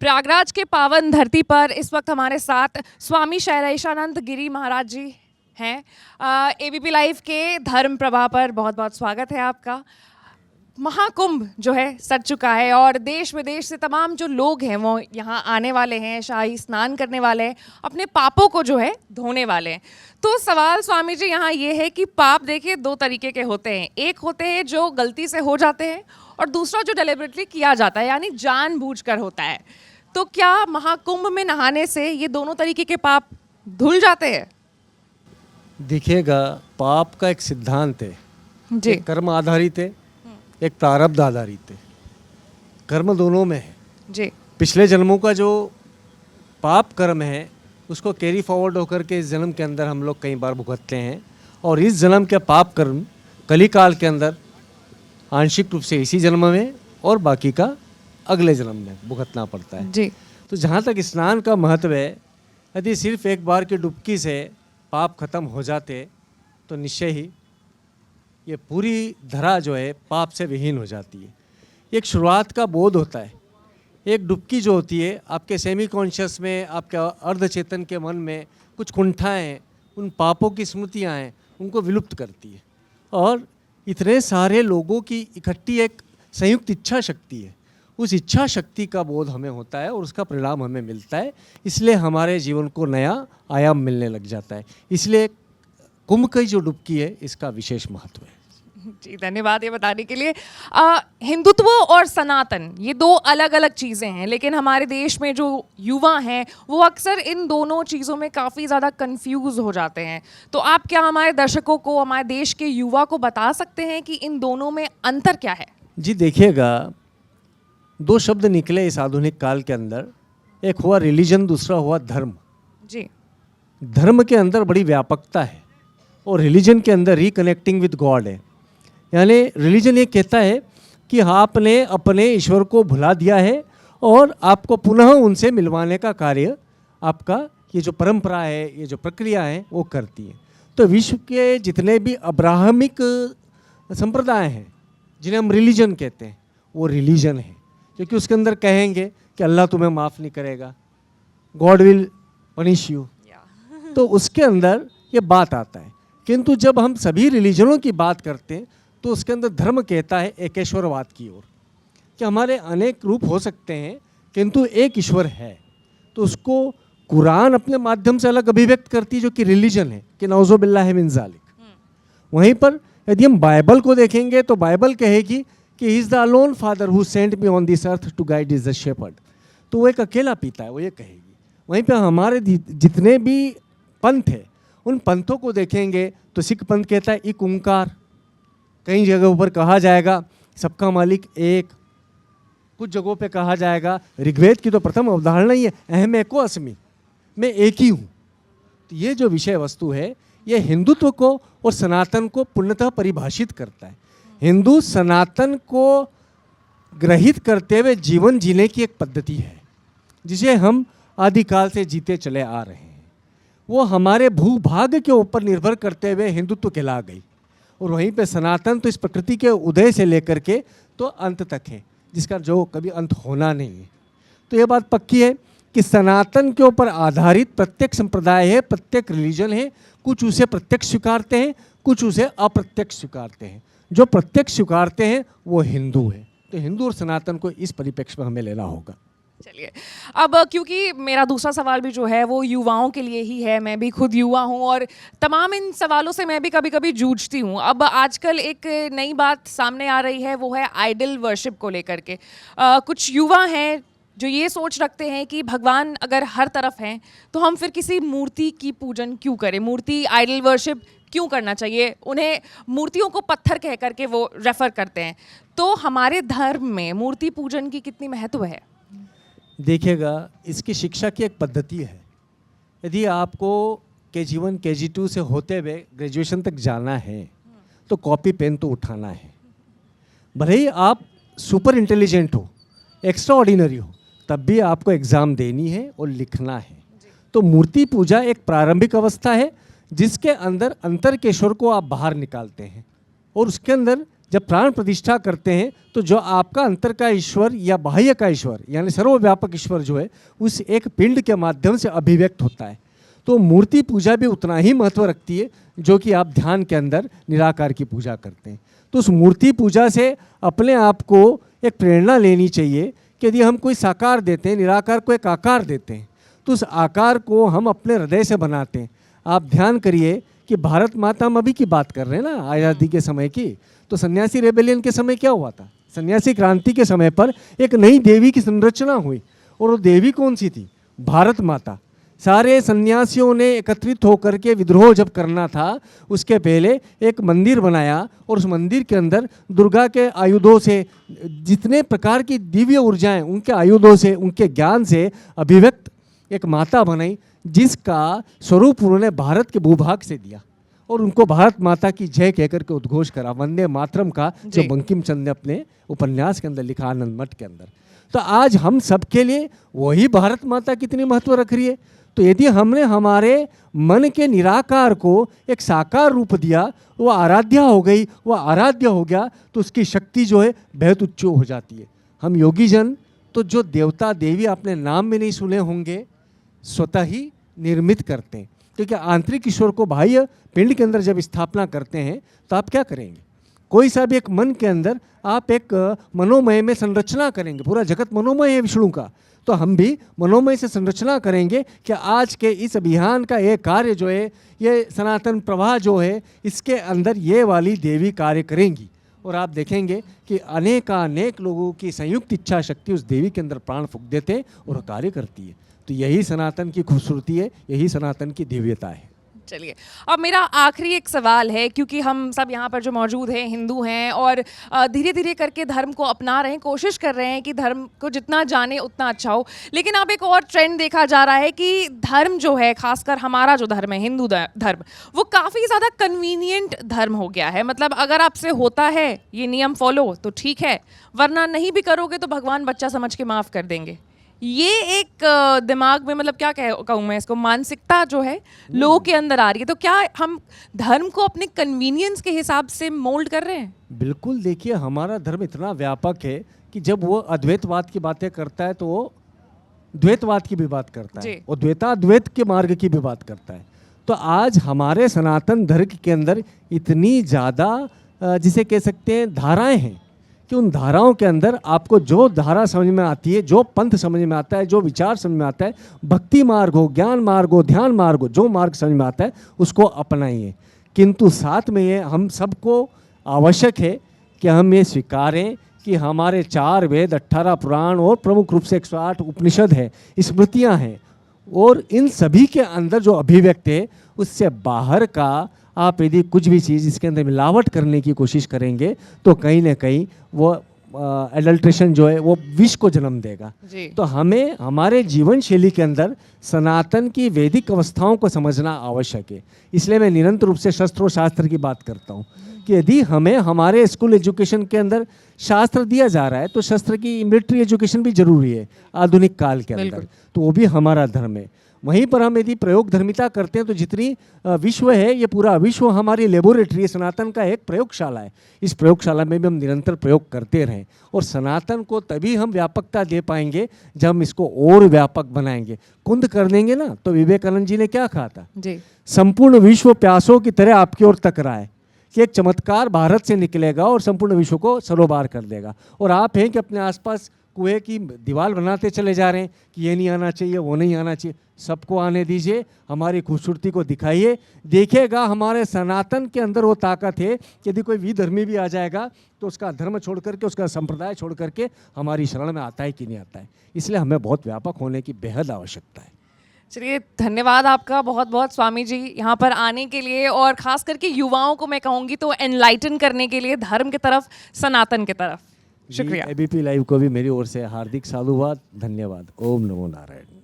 प्रयागराज के पावन धरती पर इस वक्त हमारे साथ स्वामी शैलेशानंद गिरी महाराज जी हैं। एबीपी लाइव के धर्म प्रवाह पर बहुत बहुत स्वागत है आपका। महाकुंभ जो है सज चुका है और देश विदेश से तमाम जो लोग हैं वो यहाँ आने वाले हैं, शाही स्नान करने वाले हैं, अपने पापों को जो है धोने वाले हैं। तो सवाल स्वामी जी यहाँ ये है कि पाप देखिए दो तरीके के होते हैं। एक होते हैं जो गलती से हो जाते हैं और दूसरा जो डेलिबरेटली किया जाता है, यानी जानबूझकर होता है। तो क्या महाकुंभ में नहाने से ये दोनों तरीके के पाप धुल जाते हैं? देखिएगा, पाप का एक सिद्धांत है जी। एक कर्म आधारित है, एक प्रारब्ध आधारित है। कर्म दोनों में है। जी। पिछले जन्मों का जो पाप कर्म है उसको कैरी फॉरवर्ड होकर के इस जन्म के अंदर हम लोग कई बार भुगतते हैं, और इस जन्म के पाप कर्म कलिकाल के अंदर आंशिक रूप से इसी जन्म में और बाकी का अगले जन्म में भुगतना पड़ता है। जी। तो जहाँ तक स्नान का महत्व है, यदि सिर्फ एक बार की डुबकी से पाप खत्म हो जाते तो निश्चय ही ये पूरी धरा जो है पाप से विहीन हो जाती है। एक शुरुआत का बोध होता है। एक डुबकी जो होती है आपके सेमी कॉन्शियस में, आपके अर्धचेतन के मन में कुछ कुंठाएँ हैं, उन पापों की स्मृतियाँ हैं, उनको विलुप्त करती है। और इतने सारे लोगों की इकट्ठी एक संयुक्त इच्छा शक्ति है। उस इच्छा शक्ति का बोध हमें होता है और उसका परिणाम हमें मिलता है। इसलिए हमारे जीवन को नया आयाम मिलने लग जाता है। इसलिए कुंभ की जो डुबकी है इसका विशेष महत्व है। जी, धन्यवाद ये बताने के लिए। हिंदुत्व और सनातन ये दो अलग अलग चीज़ें हैं, लेकिन हमारे देश में जो युवा हैं वो अक्सर इन दोनों चीज़ों में काफ़ी ज़्यादा कंफ्यूज हो जाते हैं। तो आप क्या हमारे दर्शकों को, हमारे देश के युवा को बता सकते हैं कि इन दोनों में अंतर क्या है? जी देखिएगा, दो शब्द निकले इस आधुनिक काल के अंदर। एक हुआ रिलीजन, दूसरा हुआ धर्म। जी। धर्म के अंदर बड़ी व्यापकता है और रिलीजन के अंदर रिकनेक्टिंग विद गॉड है। यानी रिलीजन ये कहता है कि आपने अपने ईश्वर को भुला दिया है और आपको पुनः उनसे मिलवाने का कार्य आपका ये जो परंपरा है, ये जो प्रक्रिया है वो करती है। तो विश्व के जितने भी अब्राहमिक संप्रदाय हैं जिन्हें हम रिलीजन कहते हैं, वो रिलीजन है, क्योंकि उसके अंदर कहेंगे कि अल्लाह तुम्हें माफ़ नहीं करेगा, गॉड विल पनिश यू। तो उसके अंदर ये बात आता है। किंतु जब हम सभी रिलीजनों की बात करते हैं तो उसके अंदर धर्म कहता है एकेश्वरवाद की ओर, कि हमारे अनेक रूप हो सकते हैं किंतु एक ईश्वर है। तो उसको कुरान अपने माध्यम से अलग अभिव्यक्त करती है, जो कि रिलीजन है, कि नौज़ो बिल्लाहि मिन ज़ालिक। वहीं पर यदि हम बाइबल को देखेंगे तो बाइबल कहेगी कि he is the alone father who sent me on this earth to guide is the shepherd. तो वो एक अकेला पिता है, वो ये कहेगी। वहीं पर हमारे जितने भी पंथ है उन पंथों को देखेंगे तो सिख पंथ कहता है एक ओंकार। कई जगहों पर कहा जाएगा सबका मालिक एक। कुछ जगहों पे कहा जाएगा, ऋग्वेद की तो प्रथम अवधारणा ही है अहम एको अस्मि, मैं एक ही हूँ। तो ये जो विषय वस्तु है ये हिंदुत्व को और सनातन को पूर्णतः परिभाषित करता है। हिंदू सनातन को ग्रहित करते हुए जीवन जीने की एक पद्धति है जिसे हम आदिकाल से जीते चले आ रहे हैं। वो हमारे भूभाग के ऊपर निर्भर करते हुए हिंदुत्व कहला गई। और वहीं पे सनातन तो इस प्रकृति के उदय से लेकर के तो अंत तक है, जिसका जो कभी अंत होना नहीं है। तो ये बात पक्की है कि सनातन के ऊपर आधारित प्रत्येक संप्रदाय है, प्रत्येक रिलीजन है। कुछ उसे प्रत्यक्ष स्वीकारते हैं, कुछ उसे अप्रत्यक्ष स्वीकारते हैं। जो प्रत्यक्ष स्वीकारते हैं वो हिंदू है। तो हिंदू और सनातन को इस परिप्रेक्ष्य में हमें लेना होगा। चलिए, अब क्योंकि मेरा दूसरा सवाल भी जो है वो युवाओं के लिए ही है, मैं भी खुद युवा हूँ और तमाम इन सवालों से मैं भी कभी कभी जूझती हूँ। अब आजकल एक नई बात सामने आ रही है, वो है आइडल वर्शिप को लेकर के। कुछ युवा हैं जो ये सोच रखते हैं कि भगवान अगर हर तरफ हैं तो हम फिर किसी मूर्ति की पूजन क्यों करें, मूर्ति आइडल वर्शिप क्यों करना चाहिए। उन्हें मूर्तियों को पत्थर कह करके वो रेफर करते हैं। तो हमारे धर्म में मूर्ति पूजन की कितनी महत्व है? देखिएगा, इसकी शिक्षा की एक पद्धति है। यदि आपको KG1 KG2 से होते हुए ग्रेजुएशन तक जाना है तो कॉपी पेन तो उठाना है। भले ही आप सुपर इंटेलिजेंट हो, एक्स्ट्रा ऑर्डिनरी हो, तब भी आपको एग्ज़ाम देनी है और लिखना है। तो मूर्ति पूजा एक प्रारंभिक अवस्था है जिसके अंदर अंतर केश्वर को आप बाहर निकालते हैं और उसके अंदर जब प्राण प्रतिष्ठा करते हैं तो जो आपका अंतर का ईश्वर या बाह्य का ईश्वर यानी सर्वव्यापक ईश्वर जो है उस एक पिंड के माध्यम से अभिव्यक्त होता है। तो मूर्ति पूजा भी उतना ही महत्व रखती है जो कि आप ध्यान के अंदर निराकार की पूजा करते हैं। तो उस मूर्ति पूजा से अपने आप को एक प्रेरणा लेनी चाहिए कि यदि हम कोई साकार देते हैं, निराकार को एक आकार देते हैं, तो उस आकार को हम अपने हृदय से बनाते हैं। आप ध्यान करिए कि भारत माता हम अभी की बात कर रहे हैं ना, आज़ादी के समय की, तो सन्यासी रेबेलियन के समय क्या हुआ था? सन्यासी क्रांति के समय पर एक नई देवी की संरचना हुई, और वो देवी कौन सी थी? भारत माता। सारे सन्यासियों ने एकत्रित होकर के विद्रोह जब करना था, उसके पहले एक मंदिर बनाया, और उस मंदिर के अंदर दुर्गा के आयुधों से, जितने प्रकार की दिव्य ऊर्जाएं उनके आयुधों से, उनके ज्ञान से अभिव्यक्त एक माता बनाई, जिसका स्वरूप उन्होंने भारत के भूभाग से दिया, और उनको भारत माता की जय कहकर के उद्घोष करा, वंदे मातरम का, जो बंकिम चंद्र ने अपने उपन्यास के अंदर लिखा, आनंद मठ के अंदर। तो आज हम सबके लिए वही भारत माता कितनी महत्व रख रही है। तो यदि हमने हमारे मन के निराकार को एक साकार रूप दिया, वो आराध्या हो गई, वो आराध्य हो गया, तो उसकी शक्ति जो है बेहद उच्च हो जाती है। हम योगी जन तो जो देवता देवी आपने नाम में नहीं सुने होंगे, स्वतः ही निर्मित करते हैं, क्योंकि आंतरिक ईश्वर को बाह्य पिंड के अंदर जब स्थापना करते हैं तो आप क्या करेंगे? कोई सा भी एक मन के अंदर आप एक मनोमय में संरचना करेंगे, पूरा जगत मनोमय है विष्णु का, तो हम भी मनोमय से संरचना करेंगे कि आज के इस अभियान का ये कार्य जो है, ये सनातन प्रवाह जो है, इसके अंदर ये वाली देवी कार्य करेंगी, और आप देखेंगे कि अनेक लोगों की संयुक्त इच्छा शक्ति उस देवी के अंदर प्राण फूंक देते हैं और कार्य करती है। तो यही सनातन की खूबसूरती है, यही सनातन की दिव्यता है। चलिए, अब मेरा आखिरी एक सवाल है, क्योंकि हम सब यहाँ पर जो मौजूद हैं हिंदू हैं, और धीरे धीरे करके धर्म को अपना रहे हैं, कोशिश कर रहे हैं कि धर्म को जितना जाने उतना अच्छा हो। लेकिन अब एक और ट्रेंड देखा जा रहा है कि धर्म जो है, खासकर हमारा जो धर्म है, हिंदू धर्म, वो काफ़ी ज़्यादा कन्वीनियंट धर्म हो गया है। मतलब अगर आपसे होता है ये नियम फॉलो तो ठीक है, वरना नहीं भी करोगे तो भगवान बच्चा समझ के माफ़ कर देंगे। ये एक दिमाग में, मतलब क्या कहूँ मैं इसको, मानसिकता जो है लोगों के अंदर आ रही है। तो क्या हम धर्म को अपने कन्वीनियंस के हिसाब से मोल्ड कर रहे हैं? बिल्कुल, देखिए हमारा धर्म इतना व्यापक है कि जब वो अद्वैतवाद की बातें करता है तो वो द्वैतवाद की भी बात करता है, और द्वैताद्वैत के मार्ग की भी बात करता है। तो आज हमारे सनातन धर्म के अंदर इतनी ज़्यादा जिसे कह सकते हैं धाराएं हैं, कि उन धाराओं के अंदर आपको जो धारा समझ में आती है, जो पंथ समझ में आता है, जो विचार समझ में आता है, भक्ति मार्ग हो, ज्ञान मार्ग हो, ध्यान मार्ग हो, जो मार्ग समझ में आता है उसको अपनाइए। किंतु साथ में ये हम सबको आवश्यक है कि हम ये स्वीकारें कि हमारे 4 वेद, 18 पुराण और प्रमुख रूप से 108 उपनिषद है, स्मृतियाँ हैं, और इन सभी के अंदर जो अभिव्यक्ति है उससे बाहर का आप यदि कुछ भी चीज़ इसके अंदर मिलावट करने की कोशिश करेंगे तो कहीं ना कहीं वो एडल्ट्रेशन जो है वो विष को जन्म देगा। तो हमें हमारे जीवन शैली के अंदर सनातन की वैदिक अवस्थाओं को समझना आवश्यक है। इसलिए मैं निरंतर रूप से शस्त्र और शास्त्र की बात करता हूँ कि यदि हमें हमारे स्कूल एजुकेशन के अंदर शास्त्र दिया जा रहा है तो शस्त्र की मिलिट्री एजुकेशन भी जरूरी है आधुनिक काल के अंदर, तो वो भी हमारा धर्म है। वहीं पर हम यदि प्रयोग धर्मिता करते हैं तो जितनी विश्व है, ये पूरा विश्व हमारी लेबोरेटरी है, सनातन का एक प्रयोगशाला है। इस प्रयोगशाला में भी हम निरंतर प्रयोग करते रहें, और सनातन को तभी हम व्यापकता दे पाएंगे जब हम इसको और व्यापक बनाएंगे। कुंद कर देंगे ना, तो विवेकानंद जी ने क्या कहा था जी? संपूर्ण विश्व प्यासों की तरह आपकी ओर तक रहा है, कि एक चमत्कार भारत से निकलेगा और संपूर्ण विश्व को सरोबार कर देगा। और आप हैं कि अपने आसपास कुएं की दीवार बनाते चले जा रहे हैं कि ये नहीं आना चाहिए, वो नहीं आना चाहिए। सबको आने दीजिए, हमारी खूबसूरती को दिखाइए, देखिएगा हमारे सनातन के अंदर वो ताकत है कि यदि कोई विधर्मी भी आ जाएगा तो उसका धर्म छोड़ करके, उसका संप्रदाय छोड़ करके हमारी शरण में आता है कि नहीं आता है। इसलिए हमें बहुत व्यापक होने की बेहद आवश्यकता है। चलिए, धन्यवाद आपका बहुत बहुत स्वामी जी यहाँ पर आने के लिए, और ख़ास करके युवाओं को मैं कहूँगी तो एनलाइटन करने के लिए धर्म की तरफ, सनातन की तरफ। शुक्रिया। एबीपी लाइव को भी मेरी ओर से हार्दिक साधुवाद, धन्यवाद। ओम नमो नारायण।